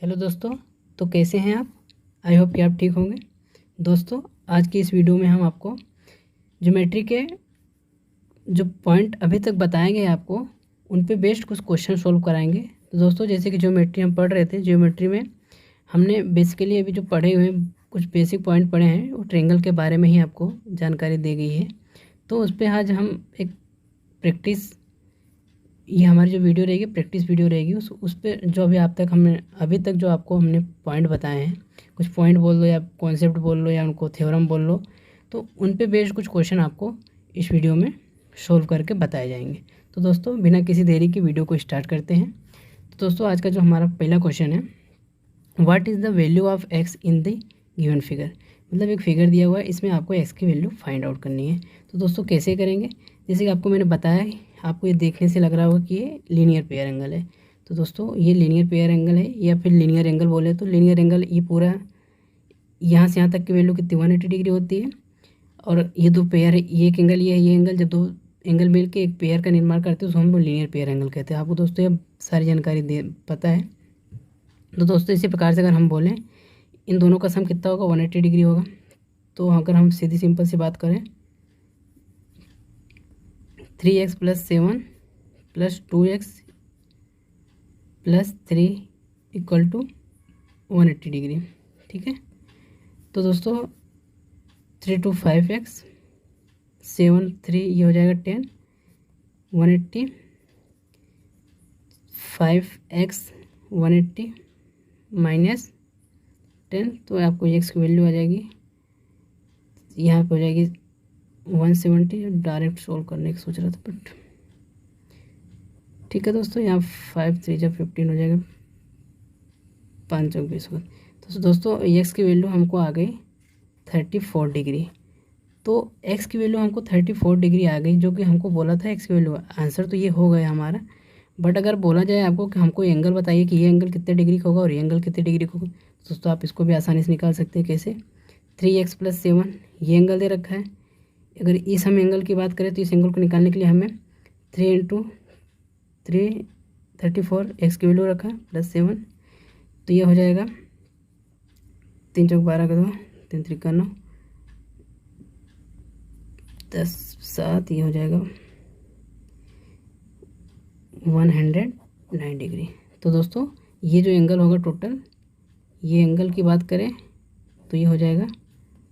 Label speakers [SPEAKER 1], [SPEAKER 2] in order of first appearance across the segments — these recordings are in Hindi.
[SPEAKER 1] हेलो दोस्तों। तो कैसे हैं आप? आई होप कि आप ठीक होंगे। दोस्तों, आज की इस वीडियो में हम आपको ज्योमेट्री के जो पॉइंट अभी तक बताए गए आपको उन पे बेस्ड कुछ क्वेश्चन सॉल्व कराएंगे। तो दोस्तों, जैसे कि ज्योमेट्री हम पढ़ रहे थे, ज्योमेट्री में हमने बेसिकली अभी जो पढ़े हुए कुछ बेसिक पॉइंट पढ़े हैं वो ट्रायंगल के बारे में ही आपको जानकारी दी गई है। तो उस पर आज हम एक प्रैक्टिस, ये हमारी जो वीडियो रहेगी प्रैक्टिस वीडियो रहेगी, उस पे जो अभी तक जो आपको हमने पॉइंट बताए हैं, कुछ पॉइंट बोल लो या कॉन्सेप्ट बोल लो या उनको थ्योरम बोल लो, तो उन पे बेस्ड कुछ क्वेश्चन आपको इस वीडियो में सोल्व करके बताए जाएंगे। तो दोस्तों, बिना किसी देरी की वीडियो को स्टार्ट करते हैं। तो दोस्तों, आज का जो हमारा पहला क्वेश्चन है, what is the value of x in the given figure. मतलब एक फिगर दिया हुआ है, इसमें आपको एक्स की वैल्यू फाइंड आउट करनी है। तो दोस्तों, कैसे करेंगे? जैसे कि आपको मैंने बताया है, आपको ये देखने से लग रहा होगा कि ये लीनियर पेयर एंगल है। तो दोस्तों, ये लीनियर पेयर एंगल है या फिर लीनियर एंगल बोले तो लीनियर एंगल ये पूरा यहाँ से यहाँ तक की वैल्यू कितनी 180 डिग्री होती है। और ये दो पेयर है, ये एक एंगल, ये है ये एंगल, जब दो एंगल मिल के एक पेयर का निर्माण करते हैं उसको हम लीनियर पेयर एंगल कहते हैं। आपको दोस्तों ये सारी जानकारी दे पता है। तो दोस्तों, इसी प्रकार से अगर हम बोलें इन दोनों का सम कितना होगा, 180 डिग्री होगा। तो अगर हम सीधी सिंपल सी बात करें, 3x + 7 + 2x + 3 = 180 डिग्री। ठीक है। तो दोस्तों, 3 × 5x 7 3 ये हो जाएगा 10, 180 5x 180 -10, तो आपको x की वैल्यू आ जाएगी, यहाँ पे हो जाएगी 170। डायरेक्ट सोल्व करने की सोच रहा था बट ठीक है दोस्तों, यहाँ 5 3 × 15 हो जाएगा, 5 × 20 होगा। तो दोस्तों, एक्स की वैल्यू हमको आ गई 34 डिग्री। तो एक्स की वैल्यू हमको 34 डिग्री आ गई, जो कि हमको बोला था एक्स की वैल्यू। आंसर तो ये हो गया हमारा। बट अगर बोला जाए आपको कि हमको एंगल बताइए कि ये एंगल कितने डिग्री का होगा और ये एंगल कितने डिग्री का होगा, तो दोस्तों आप इसको भी आसानी से निकाल सकते हैं। कैसे? 3x + 7 ये एंगल दे रखा है। अगर इस हम एंगल की बात करें तो इस एंगल को निकालने के लिए हमें 3 × 3 34 एक्स की वैल्यू रखा +7, तो ये हो जाएगा 3 × 12 का 2, 3 × 3 = 9, 10 7 ये हो जाएगा 109 डिग्री। तो दोस्तों, ये जो एंगल होगा टोटल, ये एंगल की बात करें तो ये हो जाएगा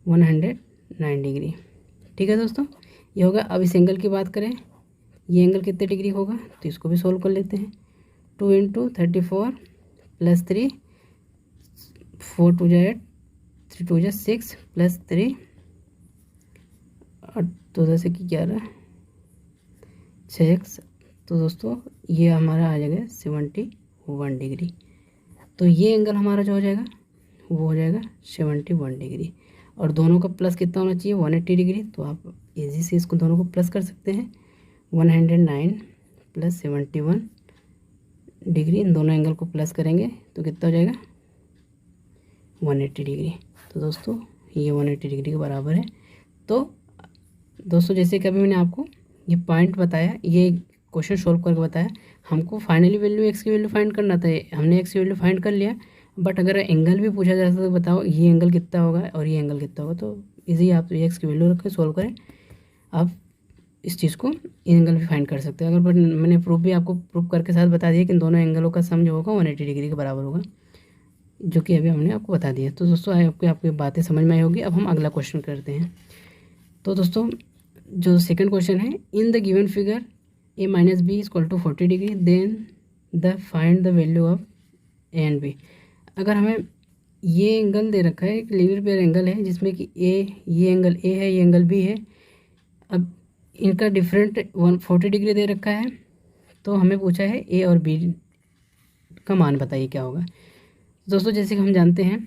[SPEAKER 1] 109 डिग्री। ठीक है दोस्तों, ये होगा। अब इस एंगल की बात करें, ये एंगल कितने डिग्री होगा, तो इसको भी सोल्व कर लेते हैं। 2 × 34 + 3 4 2 = 8 3 2 = 6 + 3 8 2 10 = 11 6x। तो दोस्तों, ये हमारा आ जाएगा 71 डिग्री। तो ये एंगल हमारा जो हो जाएगा वो हो जाएगा 71 डिग्री। और दोनों का प्लस कितना होना चाहिए, 180 डिग्री। तो आप इजी से इसको दोनों को प्लस कर सकते हैं। 109 + 71 डिग्री, इन दोनों एंगल को प्लस करेंगे तो कितना हो जाएगा, 180 डिग्री। तो दोस्तों, ये 180 डिग्री के बराबर है। तो दोस्तों, जैसे कि अभी मैंने आपको ये पॉइंट बताया, ये क्वेश्चन सॉल्व करके बताया, हमको फाइनली वैल्यू एक्स की वैल्यू फाइंड करना था। हमने एक्स की वैल्यू फाइंड कर लिया। बट अगर एंगल भी पूछा जाता तो बताओ ये एंगल कितना होगा और ये एंगल कितना होगा, तो इजी आप एक्स की वैल्यू रखें, सॉल्व करें, आप इस चीज़ को एंगल भी फाइंड कर सकते हैं। अगर बट मैंने प्रूफ भी आपको प्रूफ करके साथ बता दिया कि इन दोनों एंगलों का सम जो होगा 180 डिग्री के बराबर होगा, जो कि अभी हमने आपको बता दिया। तो दोस्तों, आपकी बातें समझ में आई होगी। अब हम अगला क्वेश्चन करते हैं। तो दोस्तों, जो सेकंड क्वेश्चन है, in the given figure a - b = 40 degree, then the find the value of A and B. अगर हमें ये एंगल दे रखा है, एक लीनियर पेयर एंगल है जिसमें कि ये एंगल ए है, ये एंगल बी है। अब इनका डिफरेंट 140 डिग्री दे रखा है। तो हमें पूछा है ए और बी का मान बताइए क्या होगा। दोस्तों, जैसे कि हम जानते हैं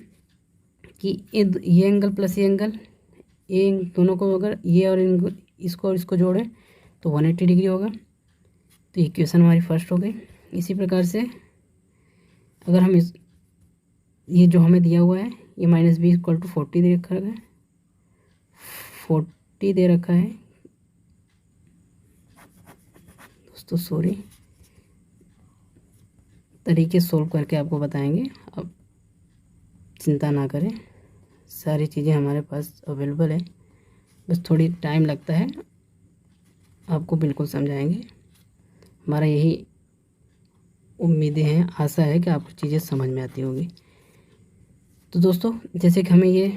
[SPEAKER 1] कि ये एंगल प्लस ये एंगल, ये दोनों को अगर ये और इसको और इसको जोड़ें तो 180 डिग्री होगा। तो इक्वेशन हमारी फर्स्ट हो गई। इसी प्रकार से अगर हम ये जो हमें दिया हुआ है, ये -b = 40 दे रखा है, 40 दे रखा है दोस्तों, सॉरी, तरीके सोल्व करके आपको बताएंगे। अब चिंता ना करें, सारी चीज़ें हमारे पास अवेलेबल है, बस थोड़ी टाइम लगता है, आपको बिल्कुल समझाएंगे। हमारा यही उम्मीदें हैं, आशा है कि आपको चीज़ें समझ में आती होगी। तो दोस्तों जैसे कि हमें ये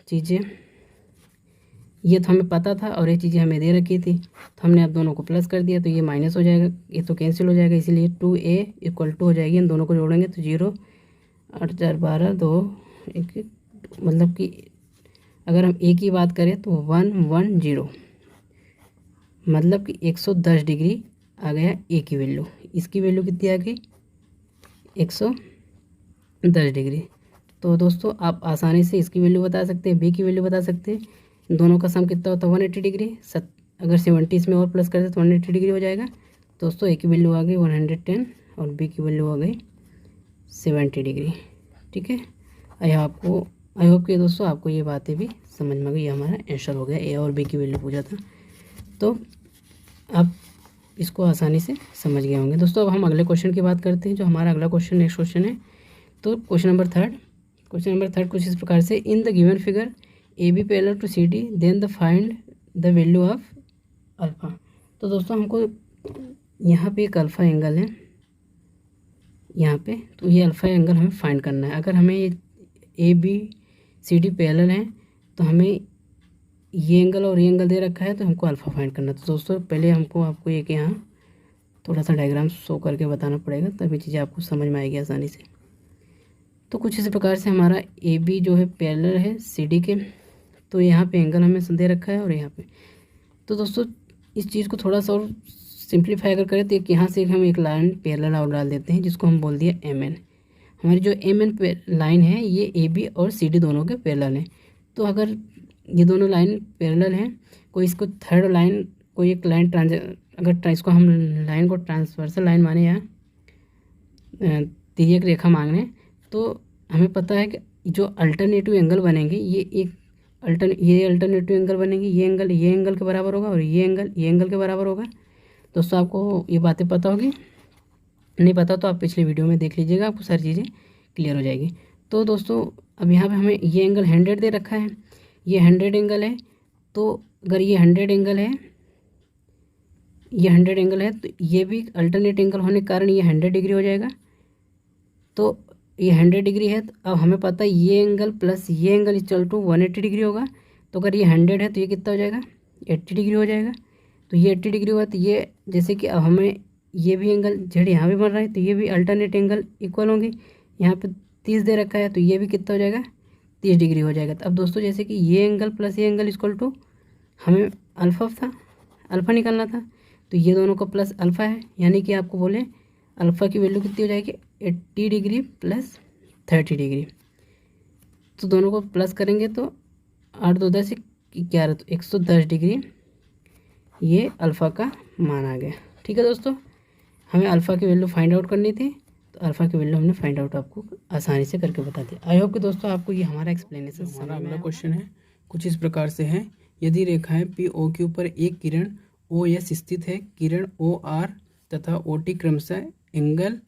[SPEAKER 1] चीज़ें, ये तो हमें पता था और ये चीज़ें हमें दे रखी थी, तो हमने अब दोनों को प्लस कर दिया, तो ये माइनस हो जाएगा, ये तो कैंसिल हो जाएगा, इसीलिए 2a = 2 हो जाएगी। इन दोनों को जोड़ेंगे तो 0 8 4 12 2 1, मतलब कि अगर हम a की बात करें तो 1 1 0, मतलब कि 110 डिग्री आ गया a की वैल्यू। इसकी वैल्यू कितनी आ गई? 110 डिग्री। तो दोस्तों आप आसानी से इसकी वैल्यू बता सकते हैं, b की वैल्यू बता सकते हैं। दोनों का सम कितना होता है? 180 डिग्री। अगर 70 इसमें और प्लस करते तो 180 डिग्री हो जाएगा। दोस्तों a की वैल्यू आ गई 110 और b की वैल्यू आ गई 70 डिग्री। ठीक है, आई होप कि दोस्तों आपको ये बातें भी समझ में आ गई। ये हमारा आंसर हो गया, a और b की वैल्यू पूछा था, तो आप इसको आसानी से समझ गए होंगे। दोस्तों अब हम अगले क्वेश्चन की बात करते हैं, जो हमारा अगला क्वेश्चन नेक्स्ट क्वेश्चन है। तो क्वेश्चन नंबर थर्ड कुछ इस प्रकार से, in the given figure A B parallel to C D, then the find the value of alpha. तो दोस्तों हमको यहाँ पे एक अल्फ़ा एंगल है यहाँ पे, तो ये अल्फ़ा एंगल हमें फाइंड करना है। अगर हमें ये A B C D parallel हैं तो हमें ये एंगल और ये एंगल दे रखा है, तो हमको अल्फ़ा फाइंड करना है। तो दोस्तों पहले हमको आपको एक यहाँ थोड़ा सा डायग्राम शो करके बताना पड़ेगा, तभी चीज़ें आपको समझ में आएगी आसानी से। तो कुछ इस प्रकार से हमारा ए बी जो है पैरेलल है सी डी के, तो यहाँ पे एंगल हमें दे रखा है और यहाँ पे। तो दोस्तों इस चीज़ को थोड़ा सा और सिंप्लीफाई अगर करें तो यहाँ से हम एक लाइन पैरेलल और डाल देते हैं, जिसको हम बोल दिया एम एन। हमारी जो एम एन लाइन है ये ए बी और सी डी दोनों के पैरेलल हैं। तो अगर ये दोनों लाइन पैरेलल हैं, कोई इसको थर्ड लाइन, कोई एक लाइन अगर इसको हम लाइन को ट्रांसवर्सल लाइन माने या तिर्यक रेखा मांगने, तो हमें पता है कि जो अल्टरनेटिव एंगल बनेंगे ये अल्टरनेटिव एंगल बनेंगे, ये एंगल के बराबर होगा और ये एंगल के बराबर होगा। दोस्तों आपको ये बातें पता होगी, नहीं पता तो आप पिछले वीडियो में देख लीजिएगा, आपको सारी चीज़ें क्लियर हो जाएगी। तो दोस्तों अब यहाँ पे हमें ये एंगल 100 दे रखा है, ये 100 एंगल है। तो अगर ये 100 एंगल है, ये 100 एंगल है, तो ये भी अल्टरनेट एंगल होने के कारण ये 100 डिग्री हो जाएगा। तो ये 100 डिग्री है, तो अब हमें पता है ये एंगल प्लस ये एंगल = 180 डिग्री होगा। तो अगर ये 100 है तो ये कितना हो जाएगा? 80 डिग्री हो जाएगा। तो ये 80 डिग्री हुआ, तो ये जैसे कि अब हमें ये भी एंगल जेड यहाँ भी बन रहा है, तो ये भी अल्टरनेट एंगल इक्वल होंगे। यहाँ पे 30 दे रखा है, तो ये भी कितना हो जाएगा? 30 डिग्री हो जाएगा। तो अब दोस्तों जैसे कि ये एंगल प्लस ये एंगल = हमें अल्फ़ा निकालना था, तो ये दोनों का प्लस अल्फ़ा है, यानी कि आपको बोले अल्फ़ा की वैल्यू कितनी हो जाएगी? 80 डिग्री प्लस 30 डिग्री। तो दोनों को प्लस करेंगे तो 8 2 10 11, तो 110 डिग्री ये अल्फ़ा का मान आ गया। ठीक है दोस्तों, हमें अल्फ़ा की वैल्यू फाइंड आउट करनी थी, तो अल्फ़ा की वैल्यू हमने फाइंड आउट आपको आसानी से करके बता दी। आई होप कि दोस्तों आपको ये हमारा एक्सप्लेनेशन समझ में आया।
[SPEAKER 2] अगला क्वेश्चन है कुछ इस प्रकार से है, यदि रेखाएं पी ओ के ऊपर एक किरण ओ एस स्थित है, किरण ओ आर तथा ओ टी क्रमशः एंगल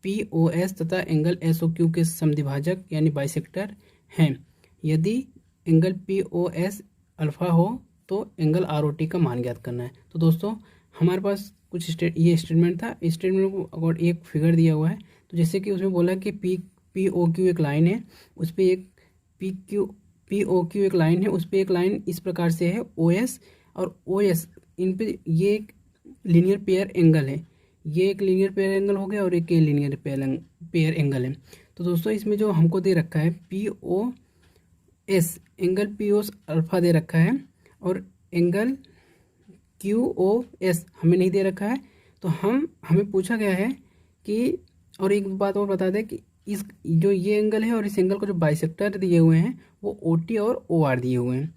[SPEAKER 2] पी ओ एस तथा एंगल एस ओ क्यू के समद्विभाजक यानी बाइसेक्टर हैं। यदि angle P O S alpha हो तो एंगल आर ओ टी का मान ज्ञात करना है। तो दोस्तों हमारे पास कुछ ये स्टेटमेंट था, इस स्टेटमेंट को अगर एक फिगर दिया हुआ है, तो जैसे कि उसमें बोला कि पी ओ क्यू एक लाइन है, उस पर एक पी ओ क्यू एक लाइन है, उस पर एक लाइन इस प्रकार से है ओ एस और ओ एस, इन पे ये एक लीनियर पेयर एंगल है, ये एक लीनियर पेयर एंगल हो गया और एक लीनियर पेयर एंगल है। तो दोस्तों इसमें जो हमको दे रखा है P O S, angle P O alpha दे रखा है और एंगल क्यू ओ एस हमें नहीं दे रखा है। तो हमें पूछा गया है कि, और एक बात और बता दें कि इस जो ये एंगल है और इस एंगल को जो बाइसेक्टर दिए हुए हैं वो ओ टी और ओ आर दिए हुए हैं।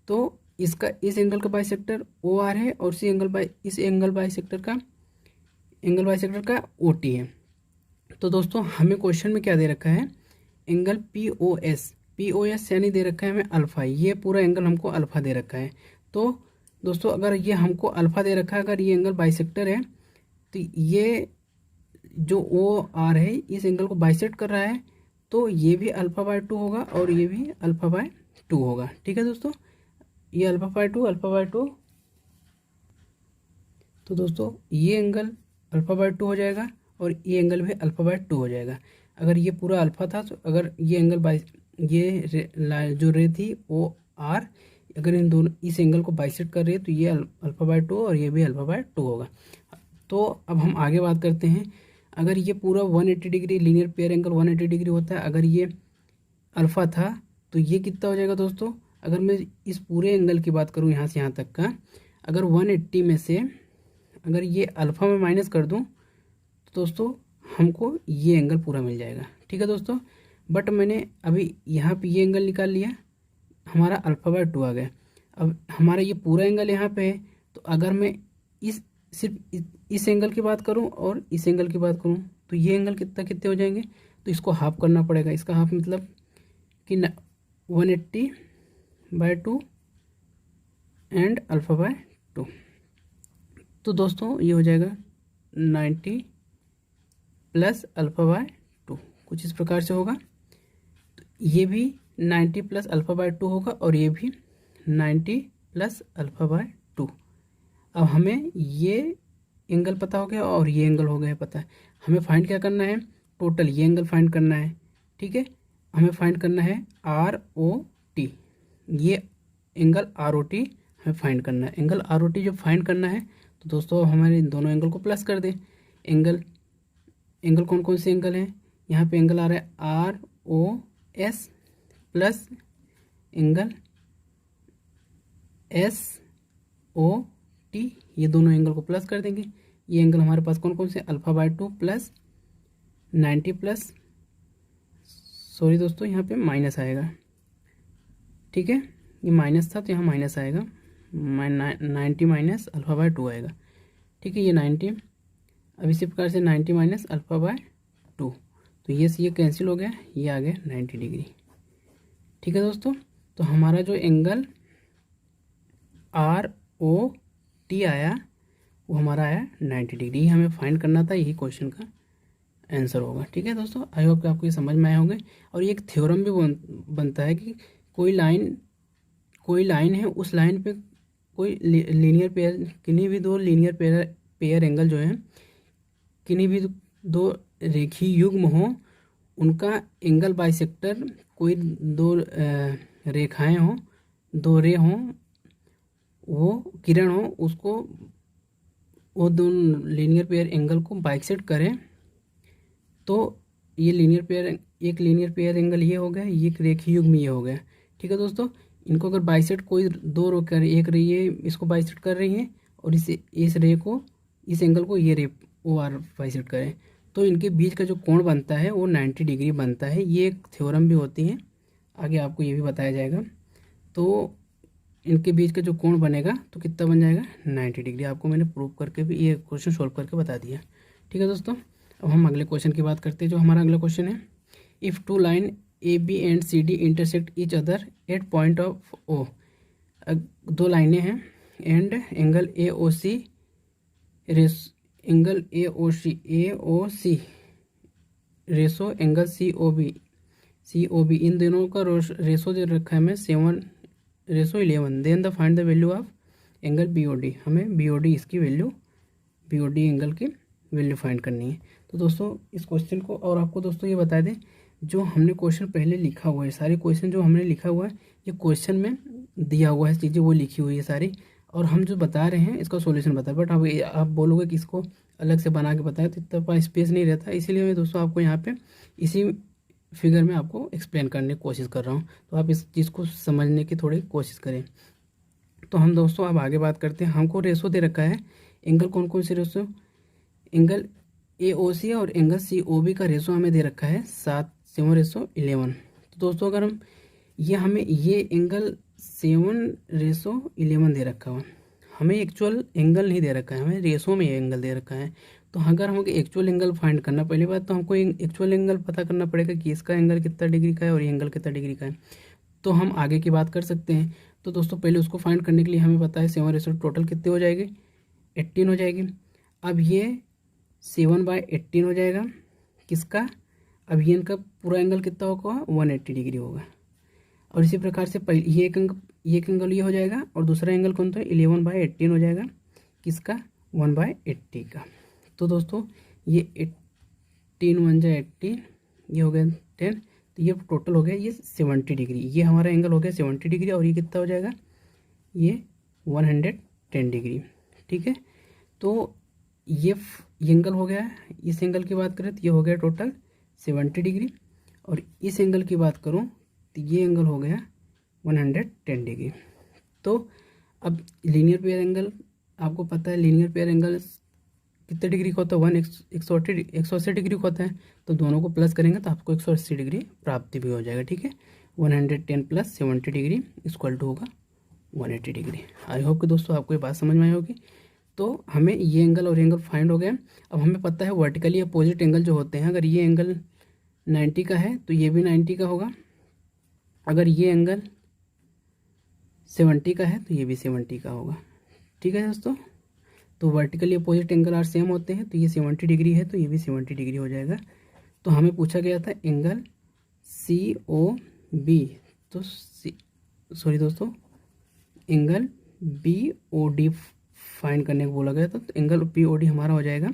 [SPEAKER 2] तो इस एंगल का बाइसेक्टर ओ आर है और इस एंगल बाइसेक्टर का ओ टी है। तो दोस्तों हमें क्वेश्चन में क्या दे रखा है? एंगल पी ओ एस यानी दे रखा है हमें अल्फ़ा, ये पूरा एंगल हमको अल्फ़ा दे रखा है। तो दोस्तों अगर ये हमको अल्फ़ा दे रखा है, अगर ये एंगल बाइसेक्टर है, तो ये जो ओ आर है इस एंगल को बाइसेक्ट कर रहा है, तो ये भी अल्फा बाय 2 होगा और ये भी अल्फा बाय 2 होगा। ठीक है दोस्तों, ये अल्फा बाय 2 अल्फा बाय 2। तो दोस्तों ये एंगल अल्फा बाय 2 हो जाएगा और ये एंगल भी अल्फा बाय 2 हो जाएगा। अगर ये पूरा अल्फा था तो अगर ये एंगल बाई ये जो रे थी ओ आर, अगर इन दोनों इस एंगल को बाइसेक्ट कर रही है तो ये अल्फा बाय 2 और ये भी अल्फा बाय 2 होगा। तो अब हम आगे बात करते हैं, अगर ये पूरा 180 degree linear pair angle 180 degree होता है, अगर ये अल्फ़ा था तो ये कितना हो जाएगा दोस्तों। अगर मैं इस पूरे एंगल की बात करूँ यहाँ से यहाँ तक का, अगर 180 में से अगर ये अल्फ़ा में माइनस कर दूँ तो दोस्तों हमको ये एंगल पूरा मिल जाएगा। ठीक है दोस्तों, बट मैंने अभी यहाँ पे ये एंगल निकाल लिया, हमारा अल्फ़ा बाय 2 आ गया। अब हमारा ये पूरा एंगल यहाँ पे है, तो अगर मैं इस सिर्फ इस एंगल की बात करूं और इस एंगल की बात करूं तो ये एंगल कितने हो जाएंगे, तो इसको हाफ करना पड़ेगा। इसका हाफ मतलब कि 180 बाय 2 एंड अल्फ़ा बाय 2। तो दोस्तों ये हो जाएगा 90 प्लस अल्फ़ा बाय 2, कुछ इस प्रकार से होगा। तो ये भी 90 प्लस अल्फ़ा बाय 2 होगा और ये भी 90 प्लस अल्फ़ा बाय 2। अब हमें ये एंगल पता हो गया और ये एंगल हो गया पता है। हमें फाइंड क्या करना है, टोटल ये एंगल फाइंड करना है। ठीक है, हमें फाइंड करना है आर ओ टी, ये एंगल आर ओ टी हमें फाइंड करना है। एंगल आर ओ टी जब फाइंड करना है तो दोस्तों हमारे इन दोनों एंगल को प्लस कर दें। एंगल कौन कौन से एंगल हैं, यहाँ पे एंगल आ रहा है R O S plus angle S O T, ये दोनों एंगल को प्लस कर देंगे। ये एंगल हमारे पास कौन कौन से, alpha bye 2 plus 90 plus, sorry दोस्तों यहाँ पे माइनस आएगा। ठीक है, ये माइनस था तो यहाँ माइनस आएगा, 90 माइनस अल्फ़ा बाय 2 आएगा। ठीक है, ये 90, अब इसी प्रकार से 90 माइनस अल्फ़ा बाय 2, तो ये कैंसिल हो गया, ये आ गया 90 डिग्री। ठीक है दोस्तों, तो हमारा जो एंगल आर ओ टी आया वो हमारा आया 90 डिग्री। हमें फाइंड करना था, यही क्वेश्चन का आंसर होगा। ठीक है दोस्तों, आई होप कि आपको ये समझ में आए होंगे। और ये एक थ्योरम भी बनता है कि कोई लाइन है, उस लाइन पे कोई लीनियर पेयर, किन्हीं भी दो लीनियर पेयर एंगल जो है, किन्हीं भी दो रेखीय युग्म हो, उनका एंगल बाइसेक्टर कोई दो रेखाएं हों, दो रे हों, वो किरण हो, उसको वो दोनों लीनियर पेयर एंगल को बाइसेक्ट करें तो ये एक लीनियर पेयर एंगल ये हो गया, ये एक रेखीय युग्म ये हो गया। ठीक है दोस्तों, इनको अगर बाइसेक्ट कोई दो रो कर, एक रे ये इसको बाइसेक्ट कर रही है और इस रे को, इस एंगल को ये रे ओ आर बाइसेक्ट करें, तो इनके बीच का जो कोण बनता है वो 90 डिग्री बनता है। ये एक थ्योरम भी होती है, आगे आपको ये भी बताया जाएगा। तो इनके बीच का जो कोण बनेगा तो कितना बन जाएगा, 90 डिग्री। आपको मैंने प्रूव करके भी ये क्वेश्चन सॉल्व करके बता दिया। ठीक है दोस्तों, अब हम अगले क्वेश्चन की बात करते हैं। जो हमारा अगला क्वेश्चन है, if two line A B and C D intersect each other at point of O, दो लाइनें हैं and angle A O C ratio angle C O B, इन दोनों का रेसो दे रखा है हमें 7:11, then the find the value of angle B O D. हमें बी ओ डी इसकी value, B O D angle की वैल्यू फाइंड करनी है। तो दोस्तों इस क्वेश्चन को, और आपको दोस्तों ये बता दें, जो हमने क्वेश्चन पहले लिखा हुआ है, सारे क्वेश्चन जो हमने लिखा हुआ है, ये क्वेश्चन में दिया हुआ है चीज़ें, वो लिखी हुई है सारी, और हम जो बता रहे हैं इसका सॉल्यूशन बता। बट अब आप बोलोगे कि इसको अलग से बना के बताएं तो इतना स्पेस नहीं रहता, इसीलिए मैं दोस्तों आपको यहाँ पे इसी फिगर में आपको एक्सप्लेन करने की कोशिश कर रहा हूँ। तो आप इस चीज़ को समझने की थोड़ी कोशिश करें। तो हम दोस्तों अब आगे बात करते हैं। हमको रेशो दे रखा है, एंगल कौन कौन से रेशो, एंगल ए ओ सी और एंगल सी ओ बी का रेशो हमें दे रखा है 7:11। तो दोस्तों अगर हम हमें ये एंगल 7:11 दे रखा हो, हमें एक्चुअल एंगल नहीं दे रखा है, हमें रेशो में ये एंगल दे रखा है। तो अगर हमको एक्चुअल एंगल फाइंड करना, पहली बात तो हमको एक्चुअल एंगल पता करना पड़ेगा कि इसका एंगल कितना डिग्री का है और ये एंगल कितना डिग्री का है, तो हम आगे की बात कर सकते हैं। तो दोस्तों पहले उसको फाइंड करने के लिए हमें पता है 7 रेशो टोटल कितने हो जाएगी, 18 हो जाएगी। अब ये 7/18 हो जाएगा किसका, अब ये इनका पूरा एंगल कितना होगा 180 डिग्री होगा। और इसी प्रकार से ये एक एंगल ये हो जाएगा और दूसरा एंगल कौन सा 11/18 हो जाएगा किसका 1/80 का। तो दोस्तों ये 18 1 जा 18 ये हो गया 10, तो ये टोटल हो गया ये 70 डिग्री, ये हमारा एंगल हो गया 70 डिग्री और ये कितना हो जाएगा ये 110 डिग्री। ठीक है, तो ये एंगल हो गया। इस एंगल की बात करें तो ये हो गया टोटल 70 डिग्री और इस एंगल की बात करूं तो ये एंगल हो गया 110 डिग्री। तो अब लीनियर पेयर एंगल आपको पता है, लीनियर पेयर एंगल कितने डिग्री का होता है 180 डिग्री का होता है। तो दोनों को प्लस करेंगे तो आपको 180 डिग्री प्राप्ति भी हो जाएगा। ठीक है, 110 + 70 डिग्री इक्वल टू होगा 180 डिग्री। आई होप कि दोस्तों आपको ये बात समझ में आई होगी। तो हमें ये एंगल और एंगल फाइंड हो गया। अब हमें पता है वर्टिकली अपोजिट एंगल जो होते हैं, अगर ये एंगल 90 का है तो ये भी 90 का होगा, अगर ये एंगल 70 का है तो ये भी 70 का होगा। ठीक है दोस्तों, तो vertically opposite angle are same होते हैं, तो ये 70 डिग्री है तो ये भी 70 डिग्री हो जाएगा। तो हमें पूछा गया था एंगल COB, तो सॉरी दोस्तों एंगल BOD फाइंड करने को बोला गया था, तो एंगल BOD हमारा हो जाएगा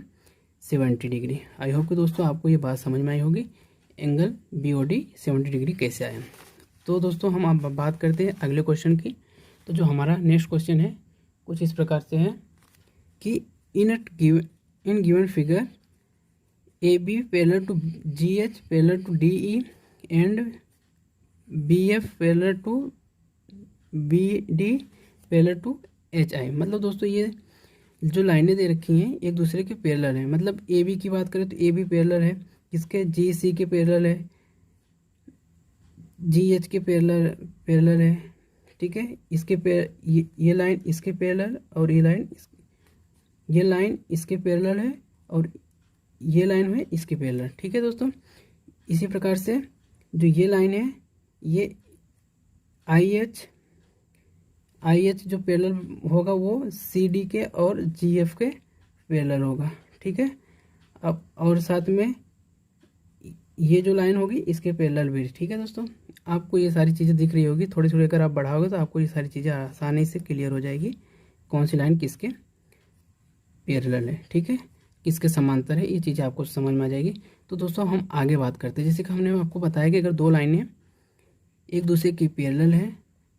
[SPEAKER 2] 70 डिग्री। आई होप कि दोस्तों आपको ये बात समझ में आई होगी एंगल BOD 70 डिग्री कैसे आया। तो दोस्तों हम अब बात करते हैं अगले क्वेश्चन की। तो जो हमारा नेक्स्ट क्वेश्चन है कुछ इस प्रकार से है कि in given figure AB parallel to GH parallel to DE and BF parallel to BD parallel to HI। मतलब दोस्तों ये जो लाइनें दे रखी हैं एक दूसरे के पैरेलल हैं। मतलब AB की बात करें तो AB पैरेलल है किसके, GC के पैरेलल है, GH के पैरेलल है। ठीक है, इसके ये लाइन इसके पैरेलल और ये लाइन इसके पैरेलल है और ये लाइन है इसके पैरेलल। ठीक है दोस्तों, इसी प्रकार से जो ये लाइन है ये IH जो पैरेलल होगा वो CD के और GF के पैरेलल होगा। ठीक है, अब और साथ में ये जो लाइन होगी इसके पैरेलल भी। ठीक है दोस्तों, आपको ये सारी चीज़ें दिख रही होगी, थोड़ी थोड़ी अगर आप बढ़ाओगे तो आपको ये सारी चीज़ें आसानी से क्लियर हो जाएगी कौन सी लाइन किसके पैरेलल है। ठीक है, किसके समांतर है, ये चीज़ें आपको समझ में आ जाएगी। तो दोस्तों हम आगे बात करते हैं। जैसे कि हमने आपको बताया कि अगर दो लाइनें एक दूसरे की पैरेलल है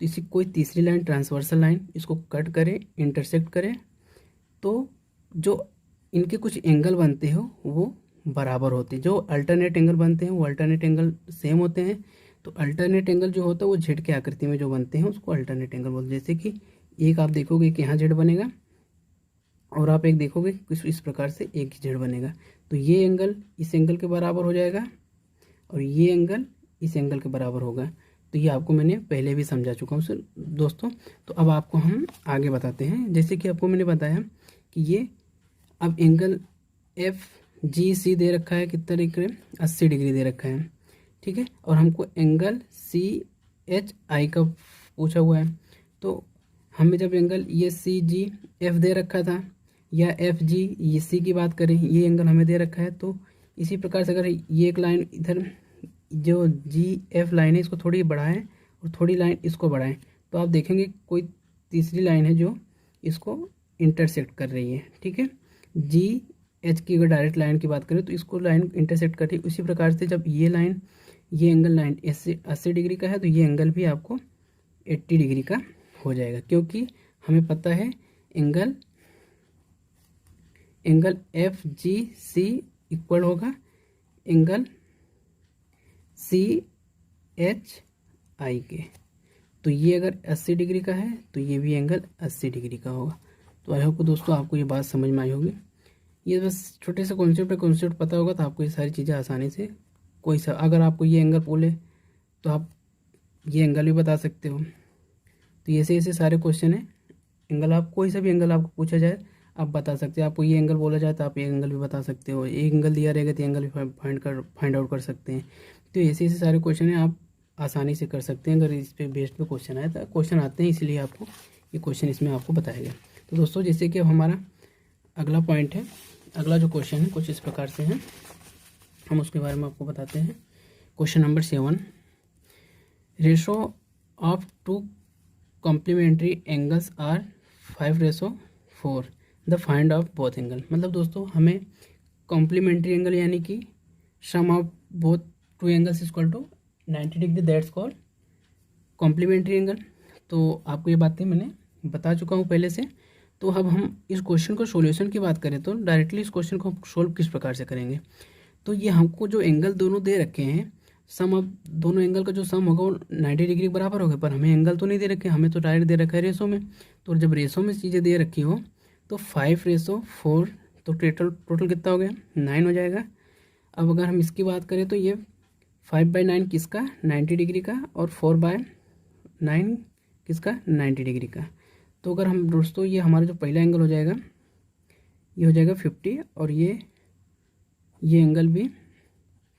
[SPEAKER 2] तो इसी कोई तीसरी लाइन ट्रांसवर्सल लाइन इसको कट करे इंटरसेक्ट करे तो जो इनके कुछ एंगल बनते हो वो बराबर होते हैं। जो अल्टरनेट एंगल बनते हैं वो अल्टरनेट एंगल सेम होते हैं। तो अल्टरनेट एंगल जो होता है वो जेड के आकृति में जो बनते हैं उसको अल्टरनेट एंगल बोलते हैं। जैसे कि एक आप देखोगे कि यहाँ जेड बनेगा और आप एक देखोगे कुछ इस प्रकार से एक जेड बनेगा, तो ये एंगल इस एंगल के बराबर हो जाएगा और ये एंगल इस एंगल के बराबर होगा। तो ये आपको मैंने पहले भी समझा चुका हूँ दोस्तों। तो अब आपको हम आगे बताते हैं। जैसे कि आपको मैंने बताया कि ये अब एंगल FGC दे रखा है कितना डिग्री 80 डिग्री दे रखा है। ठीक है, और हमको एंगल CHI का पूछा हुआ है। तो हमें जब एंगल ये CGF दे रखा था या FG ये C की बात करें, ये एंगल हमें दे रखा है। तो इसी प्रकार से अगर ये एक लाइन इधर जो GF लाइन है इसको थोड़ी बढ़ाएं और थोड़ी लाइन इसको बढ़ाएं तो आप देखेंगे कोई तीसरी लाइन है जो इसको इंटरसेक्ट कर रही है। ठीक है, GH की अगर डायरेक्ट लाइन की बात करें तो इसको लाइन इंटरसेक्ट कर रही है। उसी प्रकार से जब ये लाइन ये एंगल 80 डिग्री का है तो ये एंगल भी आपको 80 डिग्री का हो जाएगा, क्योंकि हमें पता है एंगल FGC इक्वल होगा एंगल CHI के। तो ये अगर 80 डिग्री का है तो ये भी एंगल 80 डिग्री का होगा। तो आई होप को दोस्तों आपको ये बात समझ में आई होगी। ये बस छोटे से कॉन्सेप्ट पता होगा तो आपको ये सारी चीज़ें आसानी से कोई सा अगर आपको ये एंगल बोले तो आप ये एंगल भी बता सकते हो। तो ऐसे सारे क्वेश्चन हैं, एंगल आप कोई सा भी एंगल आपको पूछा जाए आप बता सकते हो। आपको ये एंगल बोला जाए तो आप ये एंगल भी बता सकते हो, एक एंगल दिया रहेगा तो एंगल भी फाइंड आउट कर सकते हैं। तो ऐसे सारे क्वेश्चन हैं आप आसानी से कर सकते हैं। अगर इस पे बेस्ड पे क्वेश्चन आए तो क्वेश्चन आते हैं, इसलिए आपको ये क्वेश्चन इसमें आपको बताया गया। तो दोस्तों जैसे कि अब हमारा अगला पॉइंट है अगला जो क्वेश्चन है कुछ इस प्रकार से है, हम उसके बारे में आपको बताते हैं। Question number 7, ratio of two complementary angles are 5:4, the find of both angle. मतलब दोस्तों हमें कॉम्प्लीमेंट्री एंगल यानी कि sum of both two angles equal to 90 degree, that's called complementary angle. तो आपको ये बातें मैंने बता चुका हूँ पहले से। तो अब हम इस क्वेश्चन को सॉल्यूशन की बात करें तो डायरेक्टली इस क्वेश्चन को हम सोल्व किस प्रकार से करेंगे। तो ये हमको जो एंगल दोनों दे रखे हैं, सम अब दोनों एंगल का जो सम होगा वो 90 डिग्री के बराबर होगा, पर हमें एंगल तो नहीं दे रखे, हमें तो डायरेक्ट दे रखा है रेशो में। तो जब रेशो में चीज़ें दे रखी हो तो 5:4, तो टोटल कितना हो गया, 9 हो जाएगा। अब अगर हम इसकी बात करें तो ये 5/9 किसका, 90 डिग्री का, और 4/9 किसका, 90 डिग्री का। तो अगर हम दोस्तों ये हमारा जो पहला एंगल हो जाएगा ये हो जाएगा 50, और ये एंगल भी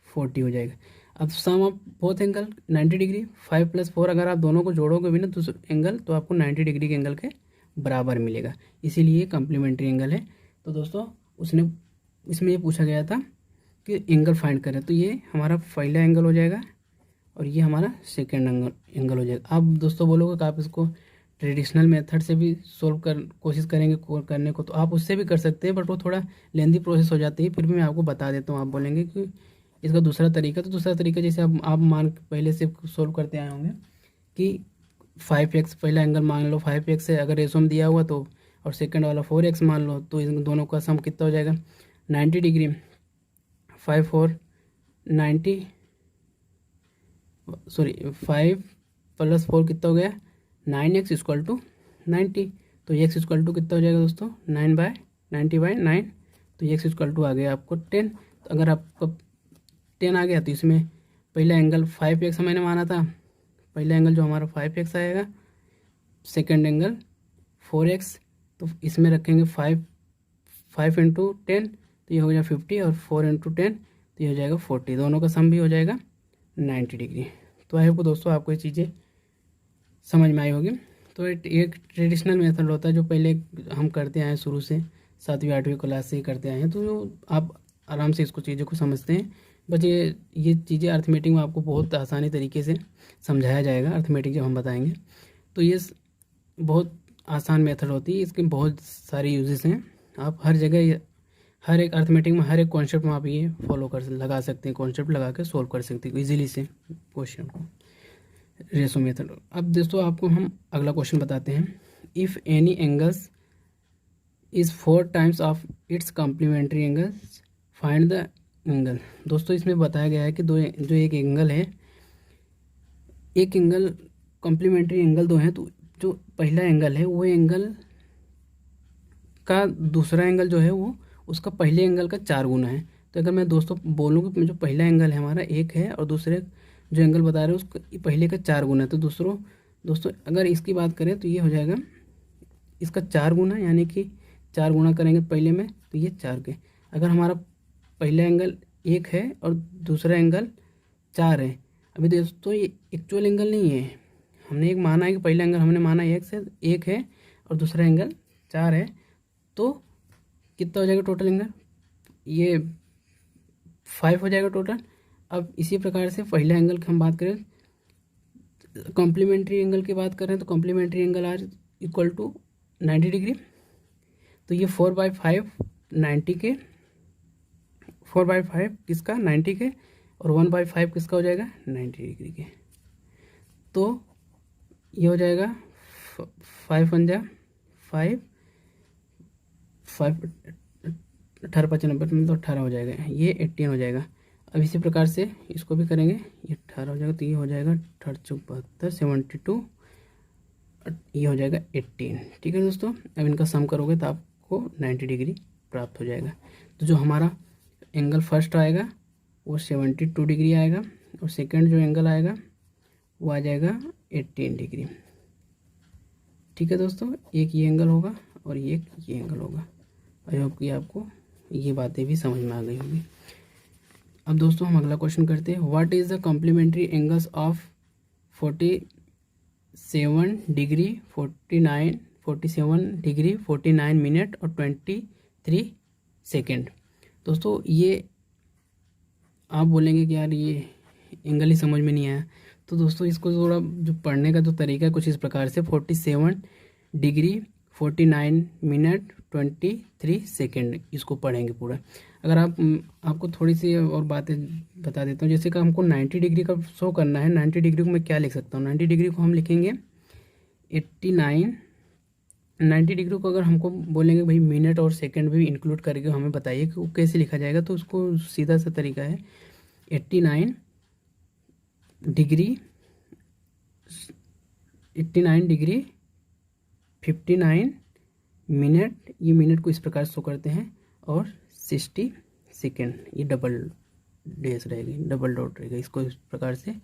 [SPEAKER 2] 40 हो जाएगा। अब सम ऑफ बोथ एंगल 90 डिग्री, 5 + 4 अगर आप दोनों को जोड़ोगे भी ना तो एंगल तो आपको 90 डिग्री के एंगल के बराबर मिलेगा, इसीलिए ये कॉम्प्लीमेंट्री एंगल है। तो दोस्तों उसने इसमें ये पूछा गया था कि एंगल फाइंड करें, तो ये हमारा पहला एंगल हो जाएगा और ये हमारा सेकेंड एंगल हो जाएगा। आप दोस्तों बोलोगे कि आप इसको ट्रेडिशनल मेथड से भी सोल्व कोशिश करेंगे करने को, तो आप उससे भी कर सकते हैं, बट वो थोड़ा लेंदी प्रोसेस हो जाती है। फिर भी मैं आपको बता देता हूँ। आप बोलेंगे कि इसका दूसरा तरीका, तो दूसरा तरीका जैसे आप मान पहले से सोल्व करते आए होंगे कि 5x पहला एंगल मान लो 5x है, अगर रेशो में दिया हुआ तो, और सेकंड वाला 4x मान लो, तो इन दोनों का सम कितना हो जाएगा, 90 डिग्री, 5 + 4 कितना हो गया, 9x = 90। तो x = कितना हो जाएगा दोस्तों, 9/90/9। तो x = आ गया आपको 10। तो अगर आपको 10 आ गया तो इसमें पहला एंगल 5x मैंने माना था, पहला एंगल जो हमारा 5x आएगा, सेकंड एंगल 4x, तो इसमें रखेंगे 5 × 10, तो ये हो जाएगा 50, और 4 × 10 तो ये हो जाएगा 40, दोनों का सम भी हो जाएगा 90 डिग्री। तो आई होप दोस्तों आपको ये चीज़ें समझ में आई होगी। तो एक ट्रेडिशनल मेथड होता है जो पहले हम करते आए हैं, शुरू से 7वीं 8वीं क्लास से ही करते आए हैं, तो आप आराम से इसको चीज़ों को समझते हैं। बस ये चीज़ें अर्थमेटिक में आपको बहुत आसानी तरीके से समझाया जाएगा। अर्थमेटिक जब हम बताएंगे तो ये बहुत आसान मेथड होती है, इसके बहुत सारे यूजेस हैं। आप हर जगह हर एक अर्थमेटिक में हर एक कॉन्सेप्ट में आप ये फॉलो लगा सकते हैं, कॉन्सेप्ट लगा के सोल्व कर सकते हैं इजीली से क्वेश्चन को, रेशो मेथड। अब दोस्तों आपको हम अगला क्वेश्चन बताते हैं। If any angles is 4 times of its complementary angles find the angle. दोस्तों इसमें बताया गया है कि जो एक एंगल है, एक एंगल कॉम्प्लीमेंट्री एंगल दो हैं, तो जो पहला एंगल है वो एंगल का दूसरा एंगल जो है वो उसका पहले एंगल का 4 गुना है। तो अगर मैं दोस्तों बोलूँ कि जो पहला एंगल है हमारा 1 है, और दूसरे जो एंगल बता रहे हैं उसका पहले का 4 गुना है, तो दोस्तों अगर इसकी बात करें तो ये हो जाएगा इसका 4 गुना, यानी कि 4 गुना करेंगे पहले में तो ये 4 के। अगर हमारा पहला एंगल 1 है और दूसरा एंगल 4 है, अभी दोस्तों ये एक्चुअल एंगल नहीं है, हमने एक माना है कि पहला एंगल हमने माना 1 है और दूसरा एंगल 4 है, तो कितना हो जाएगा टोटल एंगल, ये 5 हो जाएगा टोटल। अब इसी प्रकार से पहला एंगल की हम बात करें, कॉम्प्लीमेंट्री एंगल की बात करें तो complementary angle are equal to 90 degree. तो ये 4/5 90 के, 4/5 किसका 90 के, और 1/5 किसका हो जाएगा 90 डिग्री के। तो ये हो जाएगा 5 × 5 18 × 95 मतलब 18 हो जाएगा, ये 18 हो जाएगा। अब इसी प्रकार से इसको भी करेंगे, ये 18 हो जाएगा, तो ये हो जाएगा 18 × 72 72, ये हो जाएगा 18। ठीक है दोस्तों, अब इनका सम करोगे तो आपको 90 डिग्री प्राप्त हो जाएगा। तो जो हमारा एंगल फर्स्ट आएगा वो 72 डिग्री आएगा, और सेकंड जो एंगल आएगा वो आ जाएगा 18 डिग्री। ठीक है दोस्तों, एक ये एंगल होगा और ये एंगल होगा। आई होप कि आपको ये बातें भी समझ में आ गई होगी। अब दोस्तों हम अगला क्वेश्चन करते हैं। What is the complementary angles of 47 degree 47 degree 49 minute और 23 सेकेंड। दोस्तों ये आप बोलेंगे कि यार ये एंगल ही समझ में नहीं आया, तो दोस्तों इसको थोड़ा जो पढ़ने का जो तरीका है कुछ इस प्रकार से 47 डिग्री 49 मिनट 23 सेकेंड, इसको पढ़ेंगे पूरा। अगर आपको थोड़ी सी और बातें बता देता हूँ, जैसे कि हमको 90 डिग्री का शो करना है। 90 डिग्री को मैं क्या लिख सकता हूँ, 90 डिग्री को हम लिखेंगे 89। 90 डिग्री को अगर हमको बोलेंगे भाई मिनट और सेकंड भी इंक्लूड करके हमें बताइए कि वो कैसे लिखा जाएगा, तो उसको सीधा सा तरीका है 89 डिग्री 59 मिनट, ये मिनट को इस प्रकार शो करते हैं, और 60 सेकेंड, ये डबल डैश रहेगी, डबल डॉट रहेगा। इसको इस प्रकार से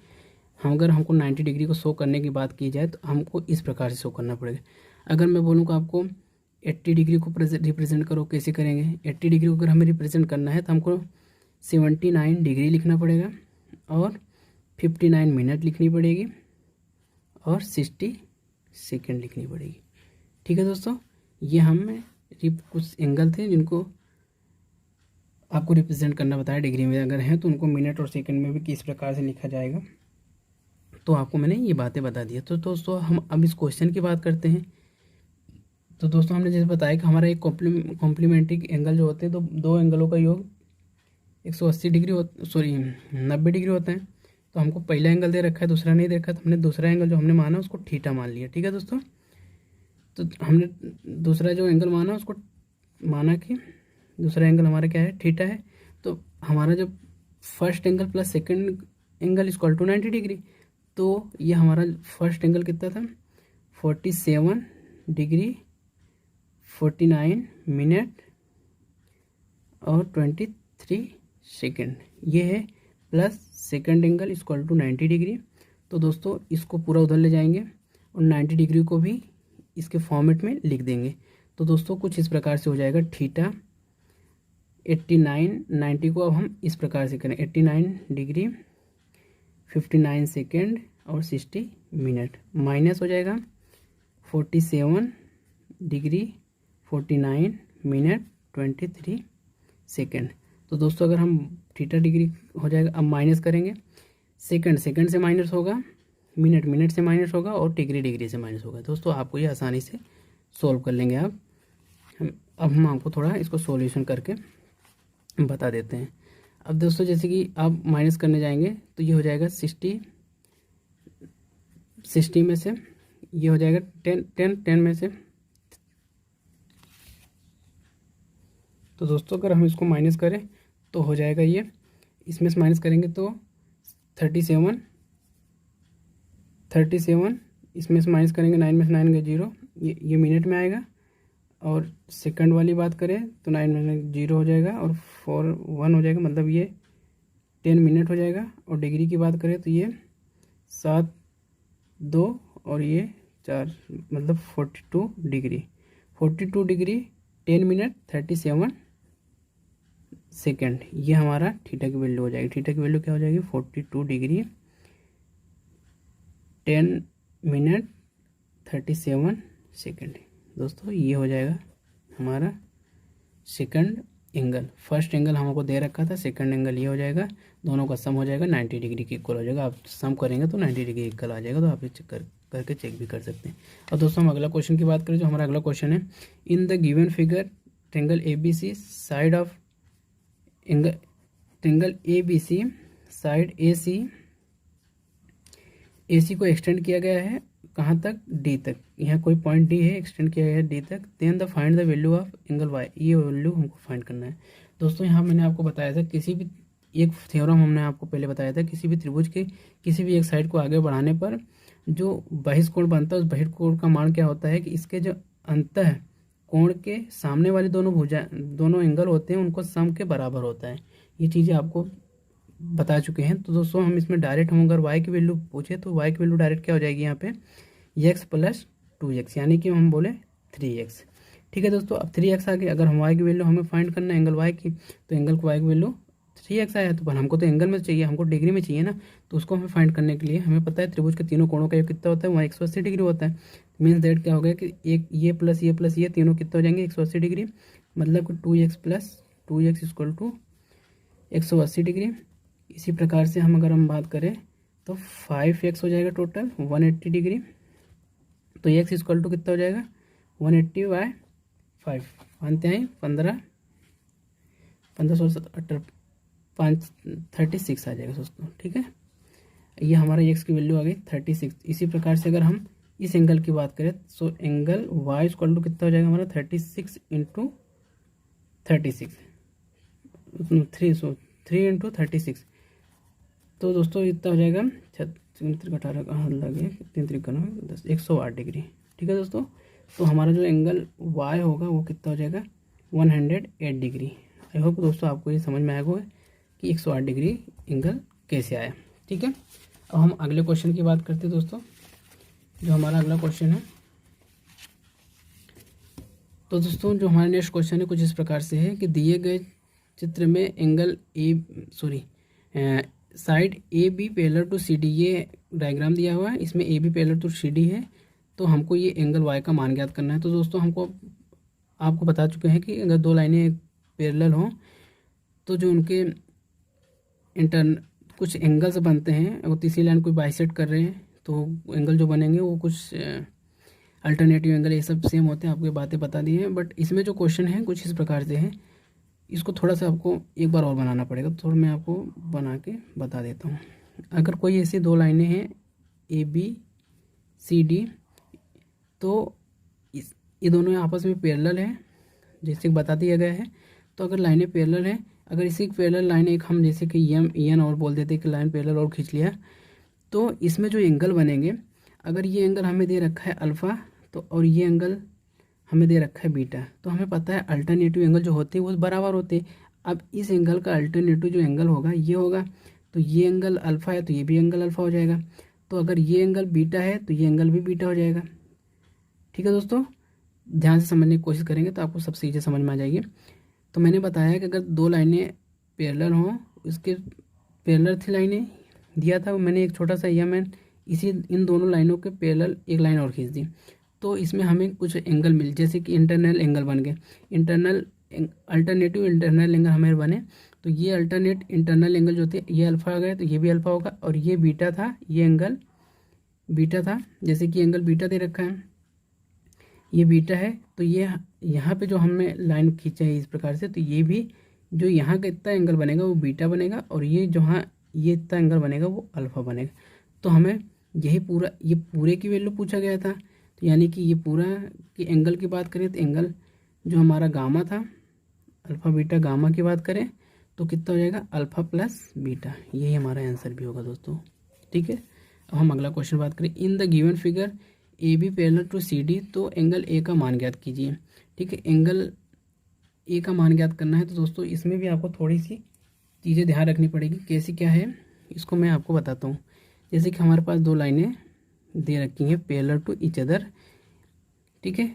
[SPEAKER 2] अगर हमको 90 डिग्री को शो करने की बात की जाए तो हमको इस प्रकार से शो करना पड़ेगा। अगर मैं बोलूँ कि आपको 80 डिग्री को रिप्रेजेंट करो, कैसे करेंगे? 80 डिग्री को अगर हमें रिप्रेजेंट करना है तो हमको 79 डिग्री लिखना पड़ेगा, और 59 मिनट लिखनी पड़ेगी, और 60 सेकेंड लिखनी पड़ेगी। ठीक है दोस्तों, ये हमें कुछ एंगल थे जिनको आपको रिप्रेजेंट करना बताया डिग्री में, अगर हैं तो उनको मिनट और सेकंड में भी किस प्रकार से लिखा जाएगा, तो आपको मैंने ये बातें बता दी है। तो दोस्तों हम अब इस क्वेश्चन की बात करते हैं। तो दोस्तों हमने जैसे बताया कि हमारा एक कॉम्प्लीमेंट्री एंगल जो होते हैं, तो दो एंगलों का योग 180 डिग्री 90 डिग्री होता है। तो हमको पहला एंगल दे रखा है, दूसरा नहीं दे रखा, तो हमने दूसरा एंगल जो हमने माना उसको थीटा मान लिया। ठीक है दोस्तों, तो हमने दूसरा जो एंगल माना उसको माना कि दूसरा एंगल हमारा क्या है, थीटा है। तो हमारा जब first angle plus second angle equal to 90 degree, तो ये हमारा फर्स्ट एंगल कितना था, 47 डिग्री 49 मिनट और 23 सेकेंड, ये है, plus second angle equal to 90 degree. तो दोस्तों इसको पूरा उधर ले जाएंगे और 90 डिग्री को भी इसके फॉर्मेट में लिख देंगे। तो दोस्तों कुछ इस प्रकार से हो जाएगा, थीटा 89 90 को अब हम इस प्रकार से करें, 89 डिग्री 59 सेकेंड और 60 मिनट, माइनस हो जाएगा 47 डिग्री 49 मिनट 23 सेकेंड। तो दोस्तों अगर हम थीटा डिग्री हो जाएगा, अब माइनस करेंगे, सेकंड से माइनस होगा, मिनट से माइनस होगा, और डिग्री से माइनस होगा। दोस्तों आपको ये आसानी से सॉल्व कर लेंगे आप। अब हम आपको थोड़ा इसको सॉल्यूशन करके बता देते हैं। अब दोस्तों जैसे कि आप माइनस करने जाएंगे तो ये हो जाएगा 60 में से, ये हो जाएगा 10 में से। तो दोस्तों अगर हम इसको माइनस करें तो हो जाएगा ये, इसमें से माइनस करेंगे तो 37, इसमें से माइनस करेंगे 9 में से 9 गए 0, ये मिनट में आएगा। और सेकंड वाली बात करें तो 9 में 0 हो जाएगा, और 4 1 हो जाएगा, मतलब ये 10 मिनट हो जाएगा। और डिग्री की बात करें तो ये 7 2 और ये 4, मतलब 42 डिग्री 10 मिनट 37 सेकेंड, ये हमारा थीटा की वैल्यू हो जाएगी। थीटा की वैल्यू क्या हो जाएगी, 42 डिग्री 10 मिनट 37 सेकेंड। दोस्तों ये हो जाएगा हमारा सेकंड एंगल। फर्स्ट एंगल हमको दे रखा था, सेकंड एंगल ये हो जाएगा, दोनों का सम हो जाएगा 90 डिग्री के इक्वल हो जाएगा। आप सम करेंगे तो 90 डिग्री इक्वल आ जाएगा, तो आप चेक करके चेक भी कर सकते हैं। और दोस्तों हम अगला क्वेश्चन की बात करें, जो हमारा अगला क्वेश्चन है, in the given figure triangle ABC side of triangle ABC side AC को एक्सटेंड किया गया है कहाँ तक, D तक। यहाँ कोई पॉइंट D है, एक्सटेंड किया गया है D तक। Then the find the value of angle Y, ये वैल्यू हमको फाइंड करना है। दोस्तों यहाँ मैंने आपको बताया था, किसी भी एक थ्योरम हमने आपको पहले बताया था, किसी भी त्रिभुज के किसी भी एक साइड को आगे बढ़ाने पर जो बहिष्कोण बनता है, उस बहिष्कोण का मान क्या होता है कि इसके जो अंतः कोण के सामने वाले दोनों एंगल होते हैं उनको सम के बराबर होता है। ये चीज़ें आपको बता चुके हैं। तो दोस्तों हम इसमें डायरेक्ट हम अगर y की वैल्यू पूछे तो y की वैल्यू डायरेक्ट क्या हो जाएगी यहाँ पे, x प्लस 2x, यानी कि हम बोले 3x। ठीक है दोस्तों, अब 3x आ गया। अगर हम y की वैल्यू हमें फाइंड करना है एंगल y की, तो एंगल को y की वैल्यू 3x आया, तो पर हमको तो एंगल में चाहिए, हमको डिग्री में चाहिए ना। तो उसको हमें फाइंड करने के लिए हमें पता है त्रिभुज के तीनों कोणों का योग कितना होता है, वहाँ 180 डिग्री होता है। मीन्स दैट क्या हो गया कि एक ये प्लस ये तीनों कितना हो जाएंगे, 180 डिग्री, मतलब कि 2x plus 2x equal to 180 degree. इसी प्रकार से अगर हम बात करें तो 5x हो जाएगा टोटल 180 डिग्री। तो x इक्वल टू कितना हो जाएगा 180/5, मानते हैं 15 16 5 36 आ जाएगा दोस्तों। ठीक है, ये हमारा x की वैल्यू आ गई 36। इसी प्रकार से अगर हम इस एंगल की बात करें तो एंगल y इक्वल टू कितना हो जाएगा हमारा 36 इंटू 36 3 इंटू 36। तो दोस्तों इतना हो जाएगा 18 का हाथ लगे 3 108 डिग्री। ठीक है दोस्तों, तो हमारा जो एंगल y होगा वो कितना हो जाएगा 108 डिग्री। आई होप दोस्तों आपको ये समझ में आएगा होगा कि 108 डिग्री एंगल कैसे आया। ठीक है, अब हम अगले क्वेश्चन की बात करते हैं दोस्तों। जो हमारा अगला क्वेश्चन है, तो दोस्तों जो हमारा नेक्स्ट क्वेश्चन है कुछ इस प्रकार से है कि दिए गए चित्र में angle side A B parallel to C D, ये डायग्राम दिया हुआ है, इसमें A B parallel to C D है। तो हमको ये एंगल वाई का मान ज्ञात करना है। तो दोस्तों आपको बता चुके हैं कि अगर दो लाइनें पैरेलल हों तो जो उनके कुछ एंगल्स बनते हैं। अगर तीसरी लाइन कोई बाइसेक्ट कर रहे हैं तो एंगल जो बनेंगे वो कुछ अल्टरनेटिव एंगल ये सब सेम होते हैं, आपको ये बातें बता दी हैं। बट इसमें जो क्वेश्चन है कुछ इस प्रकार से है, इसको थोड़ा सा आपको एक बार और बनाना पड़ेगा। तो थोड़ा मैं आपको बना के बता देता हूँ। अगर कोई ऐसी दो लाइनें हैं ए बी सी डी, तो ये दोनों आपस में पैरेलल है जैसे बता दिया गया है। तो अगर लाइनें पैरेलल हैं, अगर इसी पैरेलल लाइन एक हम जैसे कि एन और बोल देते कि लाइन पैरेलल और खींच लिया, तो इसमें जो एंगल बनेंगे, अगर ये एंगल हमें दे रखा है अल्फ़ा तो और ये एंगल हमें दे रखा है बीटा, तो हमें पता है अल्टरनेटिव एंगल जो होते हैं वो बराबर होते हैं। अब इस एंगल का अल्टरनेटिव जो एंगल होगा ये होगा, तो ये एंगल अल्फ़ा है तो ये भी एंगल अल्फ़ा हो जाएगा। तो अगर ये एंगल बीटा है तो ये एंगल भी बीटा हो जाएगा। ठीक है दोस्तों, ध्यान से समझने की कोशिश करेंगे तो आपको सब चीज़ें समझ में आ जाएगी। तो मैंने बताया कि अगर दो लाइनें पैरेलल हों, उसके पैरेलल थी लाइनें दिया था, मैंने एक छोटा सा इन दोनों लाइनों के पैरेलल एक लाइन और खींच दी, तो इसमें हमें कुछ एंगल मिल, जैसे कि इंटरनल एंगल बन गए। अल्टरनेटिव इंटरनल एंगल हमें बने, तो ये अल्टरनेट इंटरनल एंगल जो थे ये अल्फ़ा आ गए, तो ये भी अल्फ़ा होगा। और ये बीटा था, ये एंगल बीटा था, जैसे कि एंगल बीटा दे रखा है, ये बीटा है। तो ये यहाँ पे जो हमें लाइन खींचा है इस प्रकार से, तो ये भी जो यहाँ का इतना एंगल बनेगा वो बीटा बनेगा, और ये जहाँ ये इतना एंगल बनेगा वो अल्फ़ा बनेगा। तो हमें ये पूरे की वैल्यू पूछा गया था। तो यानी कि ये पूरा की एंगल की बात करें तो एंगल जो हमारा गामा था, अल्फ़ा बीटा गामा की बात करें तो कितना हो जाएगा अल्फ़ा प्लस बीटा, यही हमारा आंसर भी होगा दोस्तों। ठीक है, अब हम अगला क्वेश्चन बात करें। In the given figure A B parallel to C D, तो एंगल ए का मान ज्ञात कीजिए। ठीक है, एंगल ए का मान ज्ञात करना है। तो दोस्तों इसमें भी आपको थोड़ी सी चीज़ें ध्यान रखनी पड़ेगी। कैसी क्या है इसको मैं आपको बताता हूँ। जैसे कि हमारे पास दो लाइनें दे रखी हैं पैरेलल टू ईच अदर। ठीक है,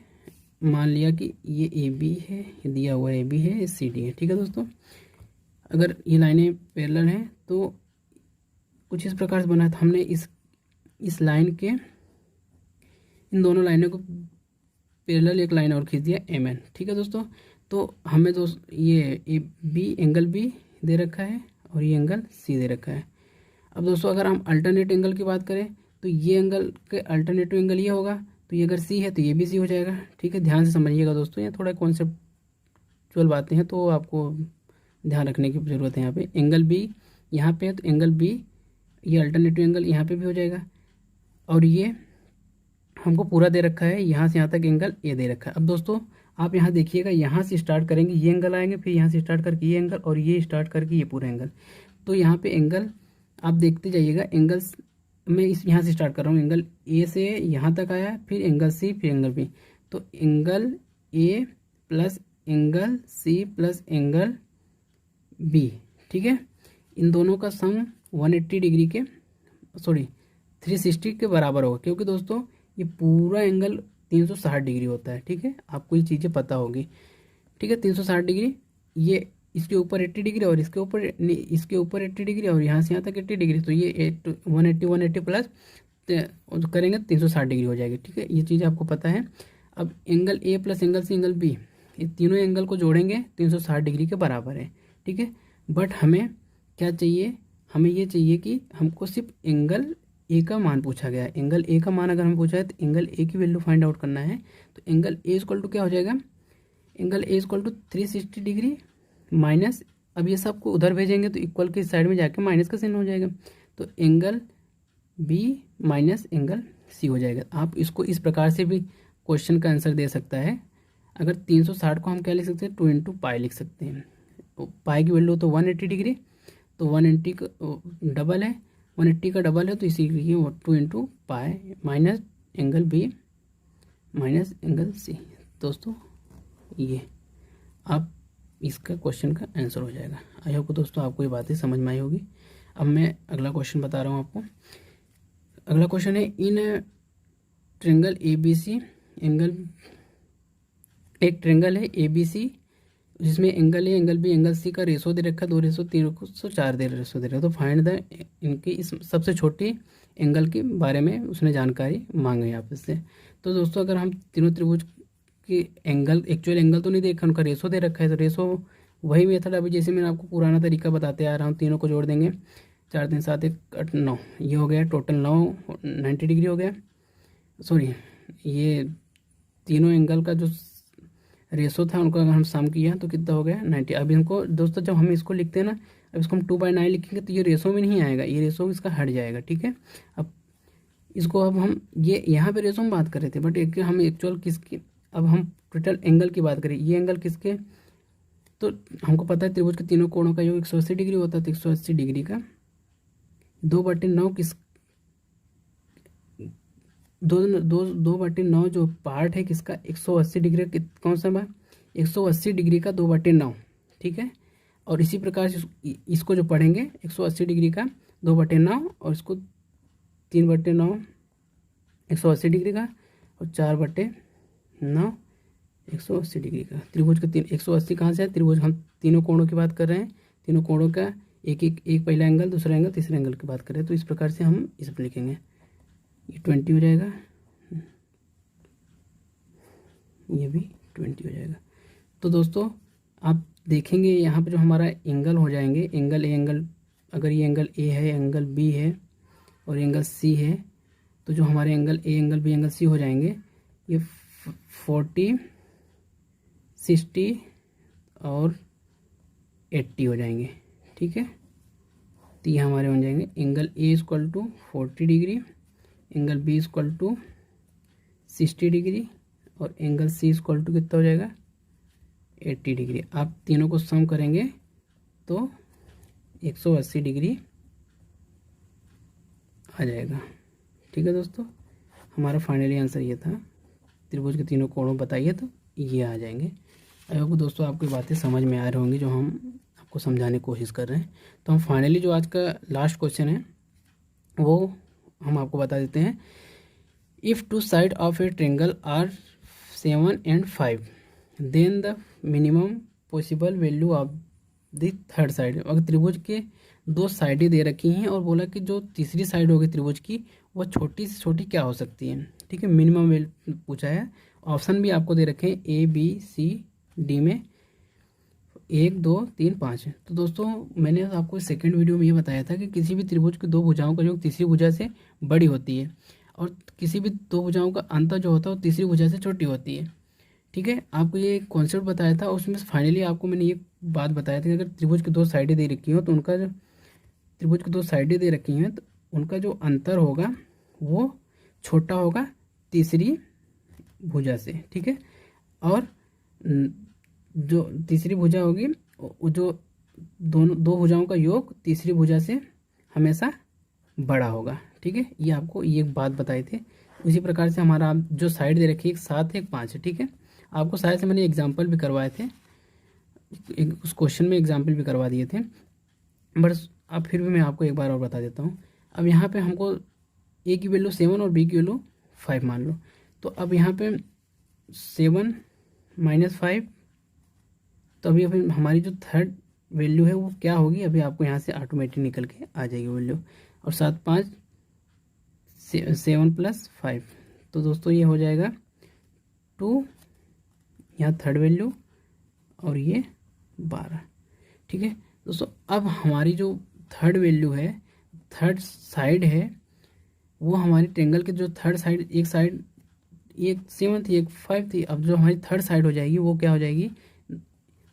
[SPEAKER 2] मान लिया कि ये ए बी है, ये दिया हुआ ए बी है, ये सी डी है। ठीक है दोस्तों, अगर ये लाइनें पैरेलल हैं तो कुछ इस प्रकार से बना था हमने इस लाइन के इन दोनों लाइनों को पैरेलल एक लाइन और खींच दिया एम एन। ठीक है दोस्तों, तो हमें ये ए बी एंगल बी दे रखा है और ये एंगल सी दे रखा है। अब दोस्तों अगर हम अल्टरनेट एंगल की बात करें तो ये एंगल के अल्टरनेटिव एंगल ये होगा, तो ये अगर सी है तो ये भी सी हो जाएगा। ठीक है, ध्यान से समझिएगा दोस्तों, ये थोड़ा कॉन्सेप्चुअल बातें हैं तो आपको ध्यान रखने की ज़रूरत है। यहाँ पे एंगल बी यहाँ पे है तो एंगल बी ये अल्टरनेटिव एंगल यहाँ पे भी हो जाएगा, और ये हमको पूरा दे रखा है, यहाँ से यहाँ तक एंगल ए दे रखा है। अब दोस्तों आप यहाँ देखिएगा, यहाँ से स्टार्ट करेंगे ये एंगल आएंगे, फिर यहाँ से स्टार्ट करके ये एंगल, और ये स्टार्ट करके ये पूरा एंगल। तो यहाँ पे एंगल आप देखते जाइएगा, एंगल्स मैं यहाँ से स्टार्ट कर रहा हूँ, एंगल ए से यहाँ तक आया, फिर एंगल सी, फिर एंगल बी। तो angle A plus angle C plus angle B, ठीक है, इन दोनों का सम 180 डिग्री के 360 के बराबर होगा, क्योंकि दोस्तों ये पूरा एंगल 360 डिग्री होता है। ठीक है, आपको ये चीज़ें पता होगी। ठीक है, 360 डिग्री, ये इसके ऊपर 80 डिग्री और इसके ऊपर 80 डिग्री और यहाँ से यहाँ तक 80 डिग्री, तो ये 180 प्लस करेंगे 360 डिग्री हो जाएगी। ठीक है, ये चीज़ आपको पता है। अब angle A plus angle C angle B, ये तीनों एंगल को जोड़ेंगे 360 डिग्री के बराबर है, ठीक है। बट हमें क्या चाहिए, हमें ये चाहिए कि हमको सिर्फ एंगल ए का मान पूछा गया है। एंगल ए का मान अगर हमें पूछा है तो एंगल ए की वैल्यू फाइंड आउट करना है। तो एंगल ए इक्वल टू क्या हो जाएगा, angle A equal to 360 degree minus, अब ये सबको उधर भेजेंगे तो इक्वल की साइड में जाके माइनस का साइन हो जाएगा, तो angle B minus angle C हो जाएगा। आप इसको इस प्रकार से भी क्वेश्चन का आंसर दे सकता है। अगर 360 को हम क्या लिख सकते हैं, 2 इंटू पाई लिख सकते हैं। पाई की वैल्यू तो 180 डिग्री, तो 180 का डबल है, 180 का डबल है, तो इसीलिए 2 into pi minus angle B minus angle C. दोस्तों ये आप इसका क्वेश्चन का आंसर हो जाएगा। आई होप दोस्तों आपको ये बातें समझ में आई होगी। अब मैं अगला क्वेश्चन बता रहा हूँ आपको। अगला क्वेश्चन है, in triangle A B C, angle एक ट्रेंगल है ए बी सी जिसमें angle A angle B angle C का रेशो दे रखा है 2:3:4 दे रेशो दे रखा है। तो फाइंड द इनकी इस सबसे छोटी एंगल के बारे में उसने जानकारी मांगी है आपसे। तो दोस्तों अगर हम तीनों त्रिभुज की एंगल, एक्चुअल एंगल तो नहीं देखा, उनका रेशो दे रखा है, तो रेशो वही मेथड अभी जैसे मैंने आपको पुराना तरीका बताते आ रहा हूँ। तीनों को जोड़ देंगे, 4 3 7 1 8 9, ये हो गया टोटल 90 डिग्री हो गया। सॉरी, ये तीनों एंगल का जो रेशो था उनको अगर हम सम किया तो कितना हो गया 90। अब इनको दोस्तों जब हम इसको लिखते हैं ना, अब इसको हम 2/9 लिखेंगे तो ये रेशो में नहीं आएगा, ये रेशो इसका हट जाएगा, ठीक है। अब इसको अब हम ये यहाँ पे रेशो में बात कर रहे थे, बट एक हम एक्चुअल किसकी, अब हम टोटल एंगल की बात करें, ये एंगल किसके, तो हमको पता है त्रिभुज के तीनों कोणों का योग 180 डिग्री होता है। तो 180 डिग्री का 2/9 किस 2/9 जो पार्ट है किसका 180 डिग्री, कौन सा बात 180 डिग्री का 2/9, ठीक है। और इसी प्रकार से इसको जो पढ़ेंगे 180 डिग्री का 2/9 और इसको 3/9 180 डिग्री का और 4/9 180 डिग्री का। त्रिभुज का 180 कहाँ से है, त्रिभुज हम तीनों कोणों की बात कर रहे हैं, तीनों कोणों का एक पहला एंगल, दूसरा एंगल, तीसरा एंगल की बात कर रहे हैं। तो इस प्रकार से हम इस पर लिखेंगे, ये 20 हो जाएगा, ये भी 20 हो जाएगा। तो दोस्तों आप देखेंगे यहाँ पे जो हमारा एंगल हो जाएंगे, एंगल ए एंगल, अगर ये एंगल ए है, एंगल बी है और एंगल सी है, तो जो हमारे angle A angle B angle C हो जाएंगे ये 40 60 और 80 हो जाएंगे, ठीक है। तो ये हमारे बन जाएंगे angle A equal to 40 degree, angle B equal to 60 degree और एंगल सी इक्वल टू कितना हो जाएगा 80 डिग्री। आप तीनों को सम करेंगे तो 180 डिग्री आ जाएगा, ठीक है। दोस्तों हमारा फाइनली आंसर ये था, त्रिभुज के तीनों कोणों बताइए तो ये आ जाएंगे। आई होप दोस्तों आपकी बातें समझ में आ रही होंगी जो हम आपको समझाने की कोशिश कर रहे हैं। तो हम फाइनली जो आज का लास्ट क्वेश्चन है वो हम आपको बता देते हैं। If two side of a triangle are 7 and 5 then the minimum possible value of the third side. अगर त्रिभुज के दो साइडें दे रखी हैं और बोला कि जो तीसरी साइड होगी त्रिभुज की वो छोटी से छोटी क्या हो सकती है, ठीक है। मिनिमम वैल्यू पूछा है, ऑप्शन भी आपको दे रखे हैं ए बी सी डी में 1 2 3 5। तो दोस्तों मैंने आपको सेकंड वीडियो में ये बताया था कि किसी भी त्रिभुज की दो भुजाओं का योग तीसरी भुजा से बड़ी होती है और किसी भी दो भुजाओं का अंतर जो होता है वो तीसरी भुजा से छोटी होती है, ठीक है। आपको ये कॉन्सेप्ट बताया था, उसमें फाइनली आपको मैंने ये बात बताया था कि अगर त्रिभुज की दो साइडें दे रखी हो तो उनका जो त्रिभुज की दो साइडें दे रखी हैं तो उनका जो अंतर होगा वो छोटा होगा तीसरी भुजा से, ठीक है। और जो तीसरी भुजा होगी जो दोनों दो भुजाओं का योग तीसरी भुजा से हमेशा बड़ा होगा, ठीक है। ये आपको ये बात बताई थी। उसी प्रकार से हमारा जो साइड दे रखी है 7 है 5 है, ठीक है। आपको शायद से मैंने एग्जाम्पल भी करवाए थे, उस क्वेश्चन में एग्जाम्पल भी करवा दिए थे, बट अब फिर भी मैं आपको एक बार और बता देता हूँ। अब यहाँ पे हमको ए की वैल्यू 7 और बी की वैल्यू 5 मान लो। तो अब यहाँ पे 7 - 5, तो अभी हमारी जो थर्ड वैल्यू है वो क्या होगी, अभी आपको यहाँ से ऑटोमेटिक निकल के आ जाएगी वैल्यू। और 7 5 7 + 5, तो दोस्तों ये हो जाएगा 2, यहाँ थर्ड वैल्यू और ये 12। ठीक है दोस्तों, अब हमारी जो थर्ड वैल्यू है, थर्ड साइड है, वो हमारी ट्रेंगल के जो थर्ड साइड, एक साइड एक 7 थी एक 5 थी, अब जो हमारी थर्ड साइड हो जाएगी वो क्या हो जाएगी,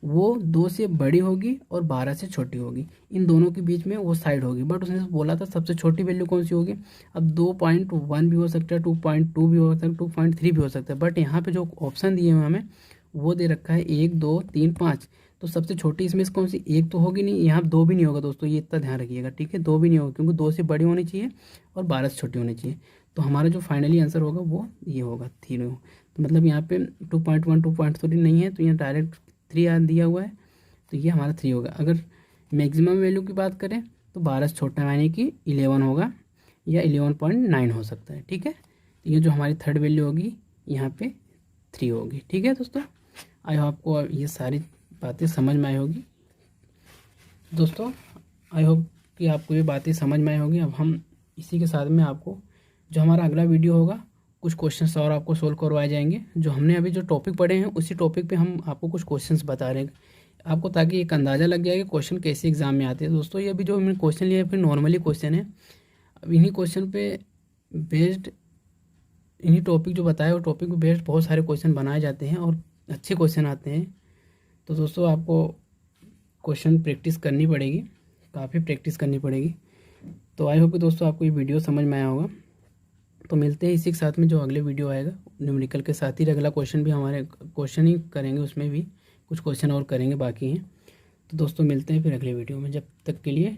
[SPEAKER 2] वो 2 से बड़ी होगी और 12 से छोटी होगी। इन दोनों के बीच में वो साइड होगी, बट उसने बोला था सबसे छोटी वैल्यू कौन सी होगी। अब 2.1 भी हो सकता है, 2.2 भी हो सकता है, 2.3 भी हो सकता है, बट यहाँ पे जो ऑप्शन दिए हुए हमें वो दे रखा है 1 2 3 5। तो सबसे छोटी इसमें से कौन सी, एक तो होगी नहीं, यहाँ 2 भी नहीं होगा दोस्तों, ये इतना ध्यान रखिएगा। ठीक है, 2 भी नहीं होगा क्योंकि 2 से बड़ी होनी चाहिए और 12 से छोटी होनी चाहिए। तो हमारा जो फाइनली आंसर होगा वो ये होगा 3। तो मतलब यहाँ पे 2.1 2.3 नहीं है, तो यहाँ डायरेक्ट 3 दिया हुआ है, तो ये हमारा 3 होगा। अगर मैक्सिमम वैल्यू की बात करें तो 12 से छोटा यानी कि 11 होगा या 11.9 हो सकता है। ठीक है, तो ये जो हमारी थर्ड वैल्यू होगी यहाँ पे 3 होगी। ठीक है दोस्तों, आई होप आपको ये सारी बातें समझ में आई होगी। दोस्तों आई होप कि आपको ये बातें समझ में आई होगी। अब हम इसी के साथ में आपको जो हमारा अगला वीडियो होगा, कुछ क्वेश्चंस और आपको सोल्व करवाए जाएंगे। जो हमने अभी जो टॉपिक पढ़े हैं उसी टॉपिक पे हम आपको कुछ क्वेश्चंस बता रहे हैं आपको, ताकि एक अंदाज़ा लग जाए कि क्वेश्चन कैसे एग्जाम में आते हैं। दोस्तों ये अभी जो हमने क्वेश्चन लिया है फिर नॉर्मली क्वेश्चन है। अब इन्हीं क्वेश्चन पे बेस्ड, इन्हीं टॉपिक जो बताया वो टॉपिक पे बेस्ड बहुत सारे क्वेश्चन बनाए जाते हैं और अच्छे क्वेश्चन आते हैं। तो दोस्तों आपको क्वेश्चन प्रैक्टिस करनी पड़ेगी, काफ़ी प्रैक्टिस करनी पड़ेगी। तो आई होप कि दोस्तों आपको ये वीडियो समझ में आया होगा। तो मिलते हैं इसी के साथ में जो अगले वीडियो आएगा न्यूमेरिकल के साथ ही। अगला क्वेश्चन भी हमारे क्वेश्चन ही करेंगे, उसमें भी कुछ क्वेश्चन और करेंगे बाकी हैं। तो दोस्तों मिलते हैं फिर अगले वीडियो में, जब तक के लिए